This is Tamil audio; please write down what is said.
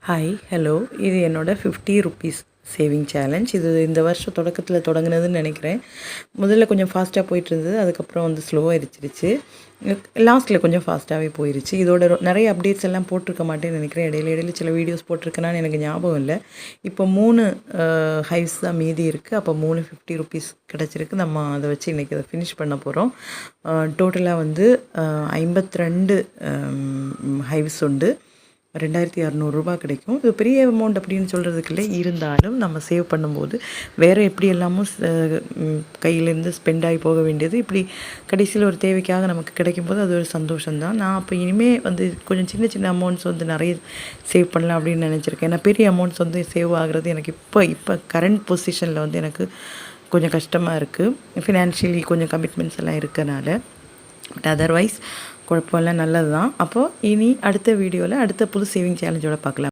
ஹாய் ஹலோ இது என்னோட 50 ருபீஸ் சேவிங் சேலஞ்ச். இது இந்த வருஷம் தொடக்கத்தில் தொடங்குனதுன்னு நினைக்கிறேன். முதல்ல கொஞ்சம் ஃபாஸ்ட்டாக போயிட்டுருந்தது, அதுக்கப்புறம் வந்து ஸ்லோவாகிடுச்சிருச்சு. லாஸ்ட்டில் கொஞ்சம் ஃபாஸ்ட்டாகவே போயிடுச்சு. இதோட நிறைய அப்டேட்ஸ் எல்லாம் போட்டிருக்க மாட்டேன்னு நினைக்கிறேன். இடையில சில வீடியோஸ் போட்டிருக்கேனான்னு எனக்கு ஞாபகம் இல்லை. இப்போ 3 ஹைவ்ஸ் தான் மீதி இருக்குது. அப்போ 3 50 ருபீஸ் கிடச்சிருக்கு. நம்ம அதை வச்சு இன்றைக்கி அதை ஃபினிஷ் பண்ண போகிறோம். டோட்டலாக வந்து 52 ஹைவ்ஸ் உண்டு. 2600 கிடைக்கும். இது பெரிய அமௌண்ட் அப்படின்னு சொல்கிறதுக்கு இல்லை, இருந்தாலும் நம்ம சேவ் பண்ணும்போது வேறு எப்படி எல்லாமும் கையிலேருந்து ஸ்பெண்ட் ஆகி போக வேண்டியது இப்படி கடைசியில் ஒரு தேவைக்காக நமக்கு கிடைக்கும்போது அது ஒரு சந்தோஷம்தான். நான் அப்போ இனிமேல் வந்து கொஞ்சம் சின்ன சின்ன அமௌண்ட்ஸ் வந்து நிறைய சேவ் பண்ணலாம் அப்படின்னு நினச்சிருக்கேன். ஏன்னா பெரிய அமௌண்ட்ஸ் வந்து சேவ் ஆகிறது எனக்கு இப்போ கரண்ட் பொசிஷனில் வந்து எனக்கு கொஞ்சம் கஷ்டமாக இருக்குது. ஃபினான்ஷியலி கொஞ்சம் கமிட்மெண்ட்ஸ் எல்லாம் இருக்கனால. பட் அதர்வைஸ் குழப்பம்லாம் நல்லது தான். அப்போது இனி அடுத்த வீடியோவில் அடுத்த புது சேவிங் சேலஞ்சோட பார்க்கலாம்.